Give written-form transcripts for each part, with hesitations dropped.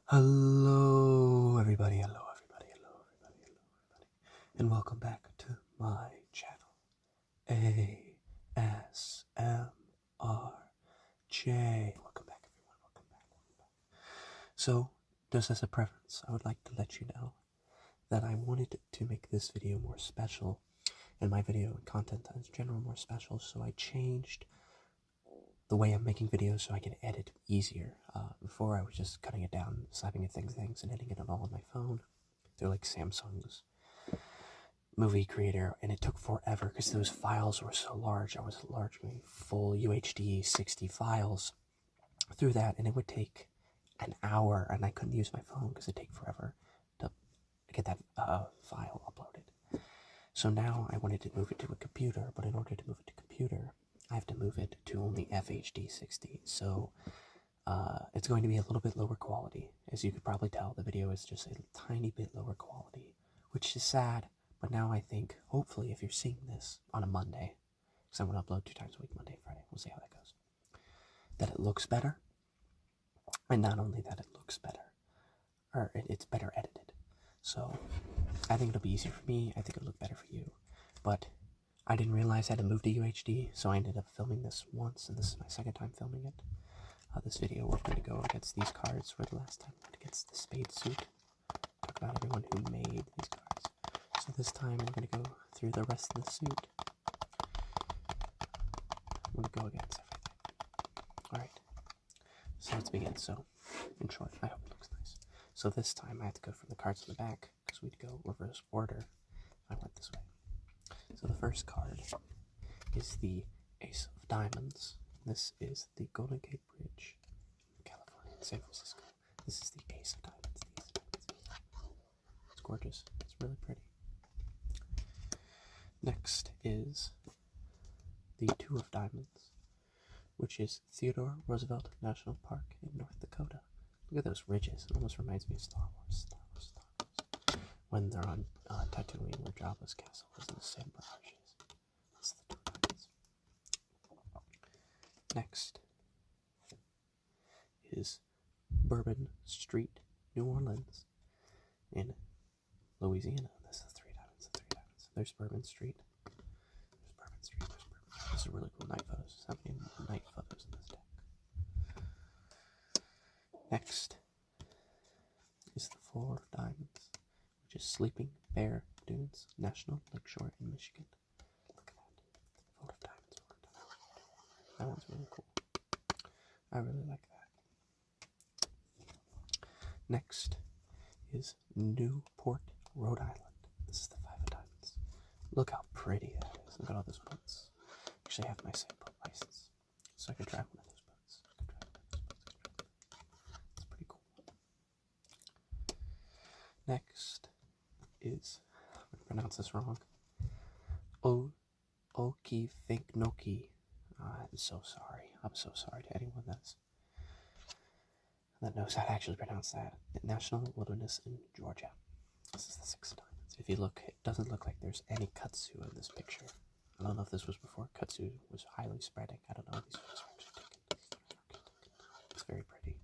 Hello everybody, and welcome back to my channel, ASMRJ. Welcome back everyone, welcome back. So, just as a preference, I would like to let you know that I wanted to make this video more special, and my video and content in general more special, so I changed the way I'm making videos so I can edit easier. Before I was just cutting it down, slapping it things, and editing it all on my phone. They're like Samsung's movie creator, and it took forever because those files were so large. I was largely full UHD 60 files through that, and it would take an hour, and I couldn't use my phone because it'd take forever to get that file uploaded. So now I wanted to move it to a computer, but in order to move it to computer, I have to move it to only FHD 60, so it's going to be a little bit lower quality. As you could probably tell, the video is just a tiny bit lower quality, which is sad, but now I think, hopefully, if you're seeing this on a Monday, because I'm going to upload 2 times a week, Monday and Friday, we'll see how that goes, that it looks better, and not only that it looks better, or it's better edited. So I think it'll be easier for me, I think it'll look better for you, but I didn't realize I had to move to UHD, so I ended up filming this once, and this is my second time filming it. This video, we're going to go against these cards for the last time, against the spade suit. Talk about everyone who made these cards. So this time, we're going to go through the rest of the suit. I'm going to go against everything. Alright, so let's begin. So, in short, I hope it looks nice. So this time, I have to go from the cards in the back, because we'd go reverse order. I went this way. So the first card is the Ace of Diamonds. This is the Golden Gate Bridge in California, San Francisco. This is the Ace of Diamonds. It's gorgeous. It's really pretty. Next is the Two of Diamonds, which is Theodore Roosevelt National Park in North Dakota. Look at those ridges. It almost reminds me of Star Wars. When they're on Tatooine, where Jabba's castle was in the same barrages. That's the Two of Diamonds. Next is Bourbon Street, New Orleans, in Louisiana. This is the three diamonds. There's Bourbon Street. This is really cool night photos. There's not many night photos in this deck. Next is the Four of Diamonds, which is Sleeping Bear Dunes National Lakeshore in Michigan. Look at that. Four of Diamonds. That one's really cool. I really like that. Next is Newport, Rhode Island. This is the Five of Diamonds. Look how pretty that is. Look at all those boats. Actually, I have my same boat license, so I can drive one of those boats. It's pretty cool. Next is, I'm going to pronounce this wrong, Okefenokee. I'm so sorry. I'm so sorry to anyone that knows how to actually pronounce that. National Wilderness in Georgia. This is the Six of Diamonds. If you look, it doesn't look like there's any kudzu in this picture. I don't know if this was before kudzu was highly spreading. I don't know. These photos are actually taken. It's very pretty.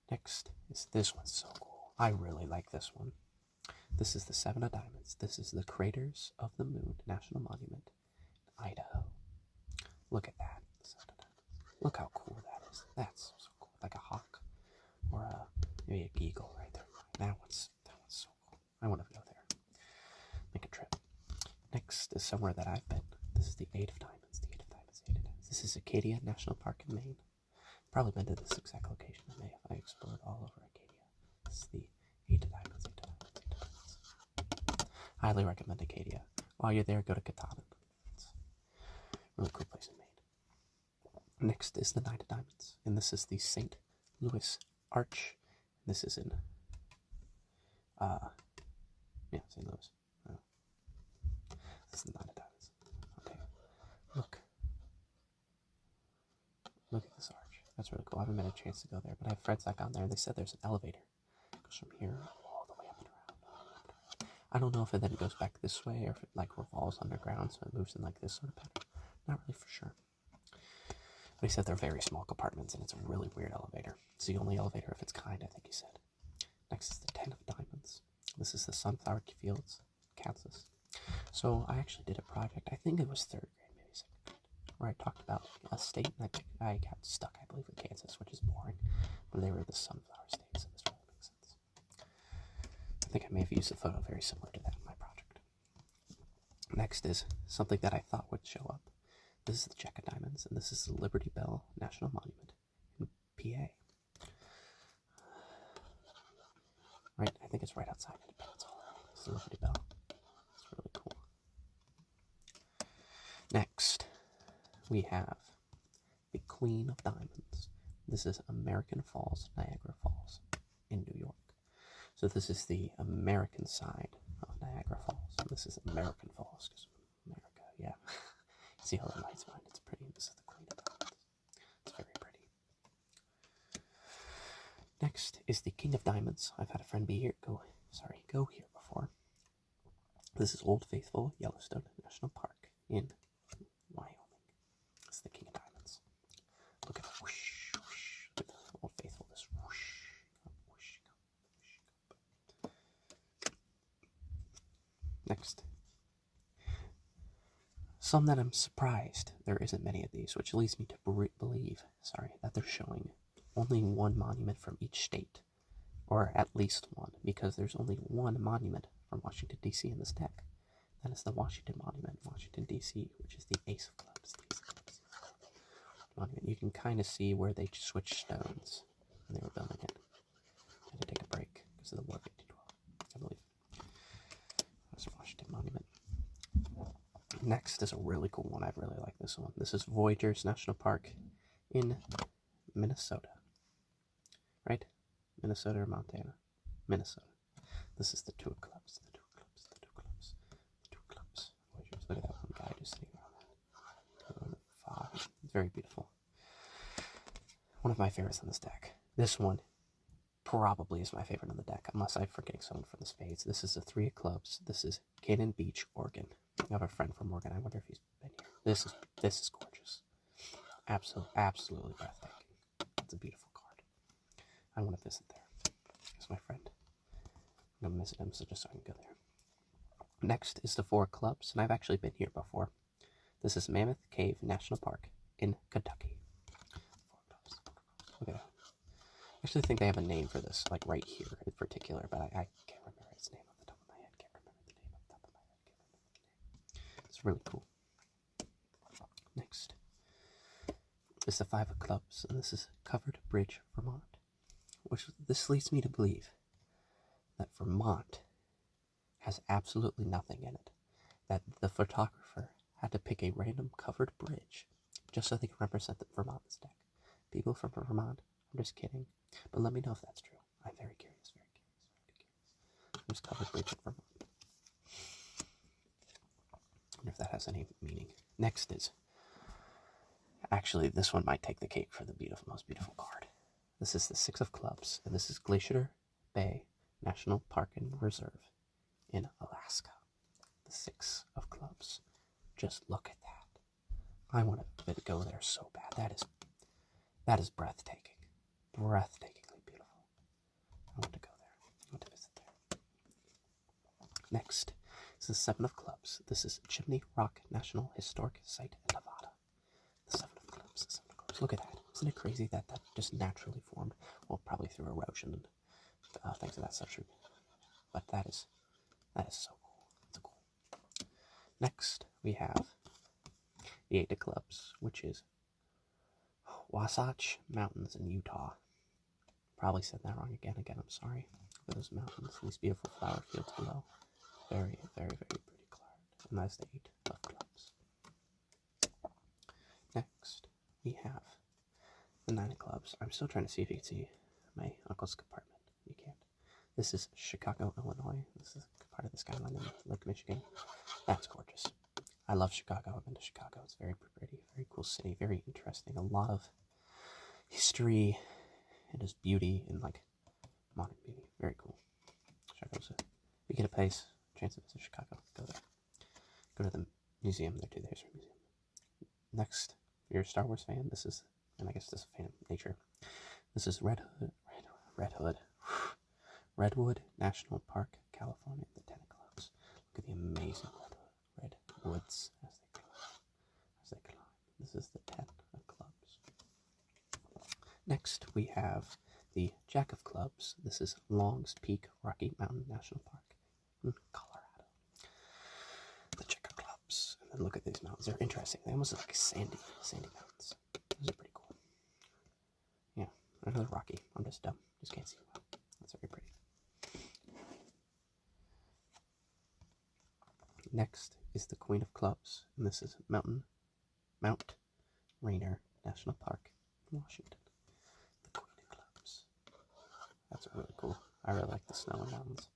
Next is this one's so cool. I really like this one. This is the Seven of Diamonds. This is the Craters of the Moon National Monument in Idaho. Look at that. Look how cool that is. That's so cool. Like a hawk or maybe a eagle right there. That one's so cool. I want to go there. Make a trip. Next is somewhere that I've been. This is the Eight of Diamonds. The Eight of Diamonds. This is Acadia National Park in Maine. Probably been to this exact location in Maine. I explored all over Acadia. This is the Eight of Diamonds. Highly recommend Acadia. While you're there, go to Katahdin. It's a really cool place in Maine. Next is the Nine of Diamonds, and this is the St. Louis Arch. This is in, St. Louis. This is the Nine of Diamonds. Okay, look at this arch. That's really cool. I haven't had a chance to go there, but I have friends that got there, and they said there's an elevator. It goes from here all the way up and around. I don't know if it then goes back this way, or if it like revolves underground, so it moves in like this sort of pattern. Not really for sure. But he said they're very small compartments, and it's a really weird elevator. It's the only elevator of its kind, I think he said. Next is the 10 of Diamonds. This is the Sunflower Fields, Kansas. So I actually did a project, I think it was 3rd grade, maybe 2nd grade, where I talked about a state, and I got stuck, I believe, with Kansas, which is boring. But they were the sunflower states, and this really makes sense. I think I may have used a photo very similar to that in my project. Next is something that I thought would show up. This is the Jack of Diamonds, and this is the Liberty Bell National Monument in PA. Right, I think it's right outside Independence Hall. It's the Liberty Bell. It's really cool. Next, we have the Queen of Diamonds. This is American Falls, Niagara Falls in New York. So this is the American side of Niagara Falls. And this is American Falls, because America, yeah. See how the lights behind it's pretty. This is the Queen of Diamonds. It's very pretty. Next is the King of Diamonds. I've had a friend go here before. This is Old Faithful Yellowstone National Park in Wyoming. It's the King of Diamonds. Look at the whoosh, whoosh. Look at the Old Faithful, this whoosh, whoosh, whoosh. Next. Some that I'm surprised there isn't many of these, which leads me to believe, that they're showing only one monument from each state, or at least one, because there's only one monument from Washington, D.C. in this deck. That is the Washington Monument in Washington, D.C., which is the Ace of Clubs. The Ace of Clubs. Monument. You can kind of see where they switched stones when they were building it. I had to take a break because of the War of 1812, I believe. That's the Washington Monument. Next is a really cool one. I really like this one. This is Voyageurs National Park in Minnesota. Right? Minnesota or Montana? Minnesota. This is the Two of Clubs. The Two of Clubs. The Two of Clubs. The Two of Clubs. Voyageurs. Look at that one guy just sitting around that. Five. It's very beautiful. One of my favorites on this deck. This one probably is my favorite on the deck, unless I'm forgetting someone from the spades. This is the Three of Clubs. This is Cannon Beach, Oregon. I have a friend from Oregon. I wonder if he's been here. This is gorgeous. Absolutely breathtaking. It's a beautiful card. I want to visit there. He's my friend. I'm going to visit him just so I can go there. Next is the Four of Clubs, and I've actually been here before. This is Mammoth Cave National Park in Kentucky. Four of Clubs. Look at that. I actually think they have a name for this, like right here in particular, but I can't remember its name off the top of my head. It's really cool. Next is the Five of Clubs, and this is Covered Bridge, Vermont. This leads me to believe that Vermont has absolutely nothing in it. That the photographer had to pick a random covered bridge just so they can represent Vermont in this deck. People from Vermont, I'm just kidding. But let me know if that's true. I'm very curious, very curious. There's Covered Bridge in Vermont. I wonder if that has any meaning. Next is, actually, this one might take the cake for the most beautiful card. This is the Six of Clubs, and this is Glacier Bay National Park and Reserve in Alaska. The Six of Clubs. Just look at that. I want to go there so bad. That is breathtaking. Breathtakingly beautiful. I want to go there. I want to visit there. Next is the Seven of Clubs. This is Chimney Rock National Historic Site in Nevada. The Seven of Clubs. The Seven of Clubs. Look at that. Isn't it crazy that just naturally formed? Well, probably through erosion and things of that such. But that is so cool. It's cool. Next, we have the Eight of Clubs, which is Wasatch Mountains in Utah. Probably said that wrong again. I'm sorry. For those mountains, these beautiful flower fields below. Very, very, very pretty card. And that's the Eight of Clubs. Next, we have the Nine of Clubs. I'm still trying to see if you can see my uncle's compartment. You can't. This is Chicago, Illinois. This is part of the skyline in Lake Michigan. That's gorgeous. I love Chicago. I've been to Chicago. It's very pretty, very cool city, very interesting. A lot of history and just beauty and like modern beauty. Very cool. Chicago's if you get a chance to visit Chicago, go there. Go to the museum there too. There's a museum. Next, if you're a Star Wars fan, this is and I guess just a fan of nature. This is Redwood National Park, California, the 10 clubs. Look at the amazing redwoods as they climb. This is the 10 clubs. Next, we have the Jack of Clubs. This is Long's Peak Rocky Mountain National Park in Colorado. The Jack of Clubs. And then look at these mountains. They're interesting. They almost look like sandy mountains. Those are pretty cool. Yeah, another rocky. I'm just dumb. Just can't see well. That's very pretty. Next is the Queen of Clubs, and this is Mount Rainier National Park, Washington. The Queen of Clubs. That's really cool. I really like the snow in mountains.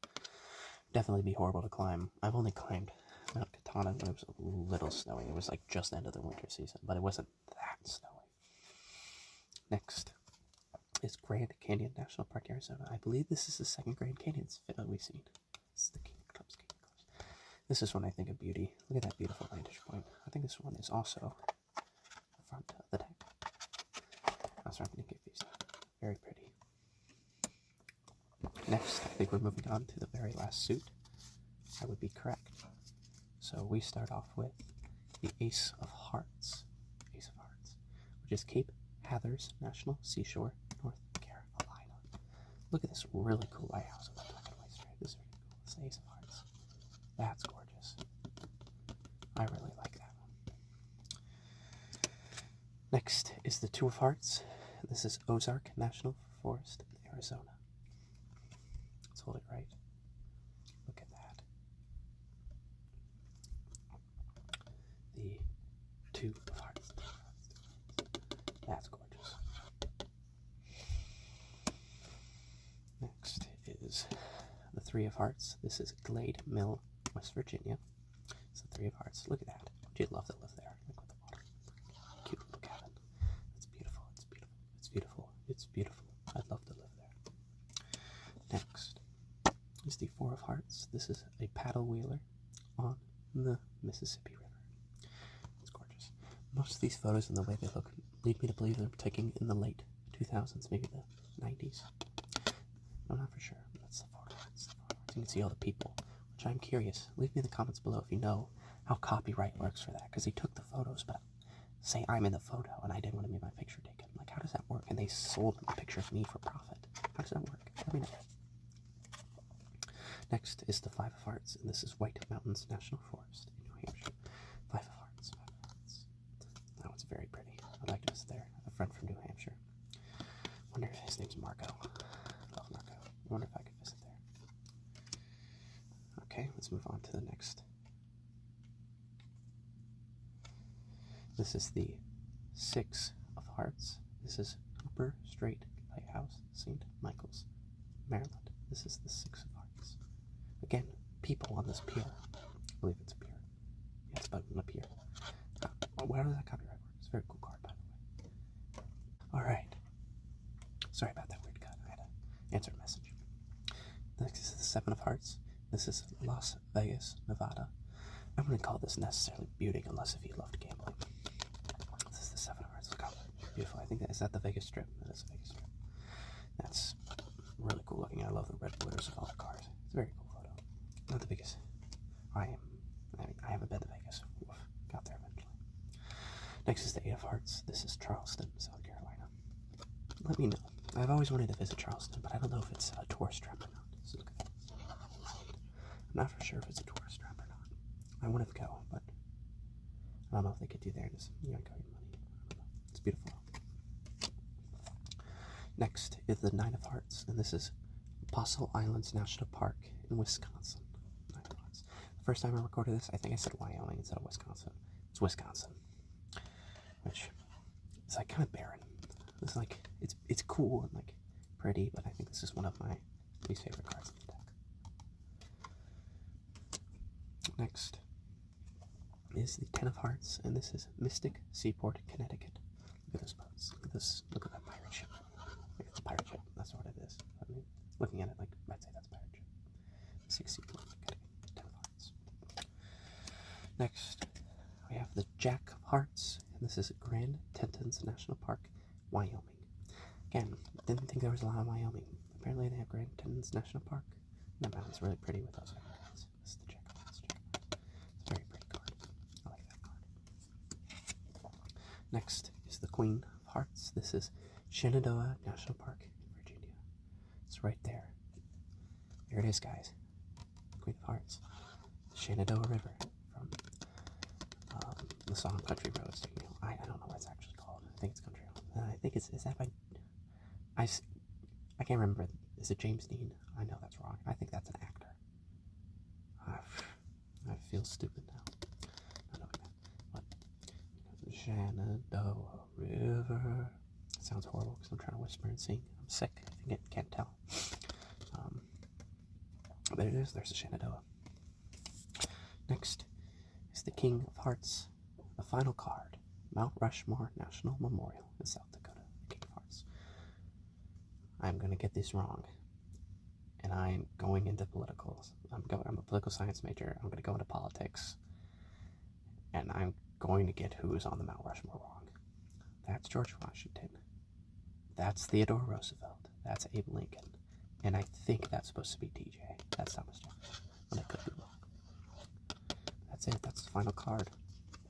Definitely be horrible to climb. I've only climbed Mount Katana when it was a little snowy. It was like just the end of the winter season, but it wasn't that snowy. Next is Grand Canyon National Park, Arizona. I believe this is the second Grand Canyon that we've seen. This is the King of Clubs. This is when I think of beauty. Look at that beautiful vantage point. I think this one is also the front of the deck. That's what I'm going to give these. Very pretty. Next, I think we're moving on to the very last suit. I would be correct. So we start off with the Ace of Hearts. Ace of Hearts, which is Cape Hatteras National Seashore, North Carolina. Look at this really cool lighthouse with the black and white stripe. This is really cool. It's the Ace of Hearts. That's gorgeous. I really like that one. Next is the Two of Hearts. This is Ozark National Forest, Arizona. Let's hold it right. Look at that. The Two of Hearts. That's gorgeous. Next is the Three of Hearts. This is Glade Mill, West Virginia. It's the Three of Hearts. Look at that. You'd love to live there. Look at the water. Cute little cabin. It's beautiful. It's beautiful. It's beautiful. It's beautiful. I'd love to live there. Next is the Four of Hearts. This is a paddle wheeler on the Mississippi River. It's gorgeous. Most of these photos and the way they look lead me to believe they're taken in the late 2000s, maybe the 90s. I'm not for sure. That's the Four of Hearts. You can see all the people, which I'm curious. Leave me in the comments below if you know how copyright works for that, because they took the photos, but say I'm in the photo and I didn't want to make my picture taken. Like, how does that work? And they sold a picture of me for profit. How does that work? Let me know. Next is the Five of Hearts, and this is White Mountains National Forest in New Hampshire. Five of Hearts, Five of Hearts. That one's very pretty. I'd like to visit there. A friend from New Hampshire. Wonder if his name's Marco. I love Marco. I wonder if I could visit there. Okay, let's move on to the next. This is the Six of Hearts. This is Cooper Strait Lighthouse, St. Michael's, Maryland. This is the Six of Hearts. Again, people on this pier. I believe it's a pier. Yeah, it's about on a pier. Where does that copyright work? It's a very cool card, by the way. Alright. Sorry about that weird cut. I had to answer a message. Next is the Seven of Hearts. This is Las Vegas, Nevada. I wouldn't call this necessarily beauty unless if you loved gambling. This is the Seven of Hearts. Look how beautiful. I think is that the Vegas Strip? That is the Vegas Strip. That's really cool looking. I love the red glitters of all the cars. It's a very cool photo. Not the biggest. I haven't been to Vegas. Oof. Got there eventually. Next is the Eight of Hearts. This is Charleston, South Carolina. Let me know. I've always wanted to visit Charleston, but I don't know if it's a tourist trap or not. So look at this. I'm not for sure if it's a tourist trap or not. I want to go, but I don't know if they could do there and just yank out your money. I don't know. It's beautiful. Next is the Nine of Hearts, and this is Apostle Islands National Park in Wisconsin. Nine of Hearts. The first time I recorded this, I think I said Wyoming instead of Wisconsin. It's Wisconsin, which is like kind of barren. It's like it's cool and like pretty, but I think this is one of my least favorite cards in the deck. Next is the Ten of Hearts, and this is Mystic Seaport, Connecticut. Look at those boats. Look at this. Look at that pirate ship. Look at the pirate ship. That's what it is. I mean, looking at it, like I'd say that's a pirate ship. Mystic Seaport, Connecticut. Ten of Hearts. Next, we have the Jack of Hearts, and this is Grand Tetons National Park, Wyoming. Again, didn't think there was a lot of Wyoming. Apparently they have Grand Tetons National Park. That mountain's really pretty with those mountains. This is the check. It's a very pretty card. I like that card. Next is the Queen of Hearts. This is Shenandoah National Park in Virginia. It's right there. There it is, guys. Queen of Hearts. Shenandoah River from the song Country Roads. You know, I don't know what it's actually called. I think it's Country Roads. I think is that by... I can't remember. Is it James Dean? I know that's wrong. I think that's an actor. I feel stupid now. Not knowing that. But Shenandoah River. It sounds horrible because I'm trying to whisper and sing. I'm sick. I think it can't tell. But it is. There's the Shenandoah. Next is the King of Hearts. The final card. Mount Rushmore National Memorial in South Dakota. The King of Hearts. I'm going to get this wrong. And I'm going into politicals. I'm a political science major. I'm going to go into politics. And I'm going to get who is on the Mount Rushmore wrong. That's George Washington. That's Theodore Roosevelt. That's Abe Lincoln. And I think that's supposed to be DJ. That's Thomas Jefferson. But I could be wrong. That's it. That's the final card.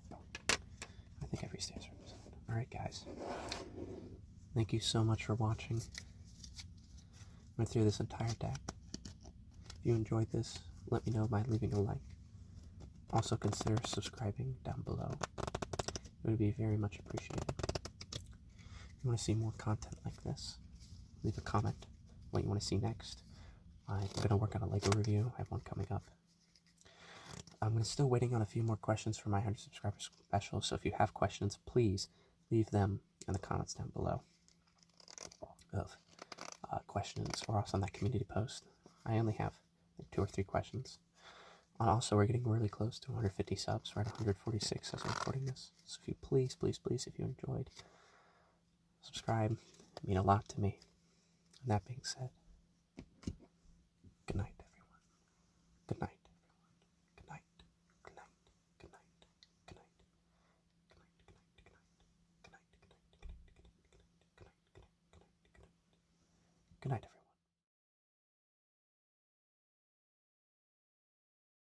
I think every state's represented. Alright, guys. Thank you so much for watching. Went through this entire deck. If you enjoyed this, let me know by leaving a like. Also consider subscribing down below. It would be very much appreciated. If you want to see more content like this, leave a comment what you want to see next. I'm going to work on a Lego review. I have one coming up. I'm still waiting on a few more questions for my 100 subscribers special, so if you have questions, please leave them in the comments down below of questions, or also on that community post. I only have like 2 or 3 questions. And also, we're getting really close to 150 subs. We're at 146 as I'm recording this. So if you please, if you enjoyed, subscribe. It would mean a lot to me. And that being said, good night, everyone. Good night, everyone. Good night. Good night. Good night. Good night. Good night. Good night. Good night. Good night. Good night. Good night. Good night. Good night. Good night. Good night, everyone.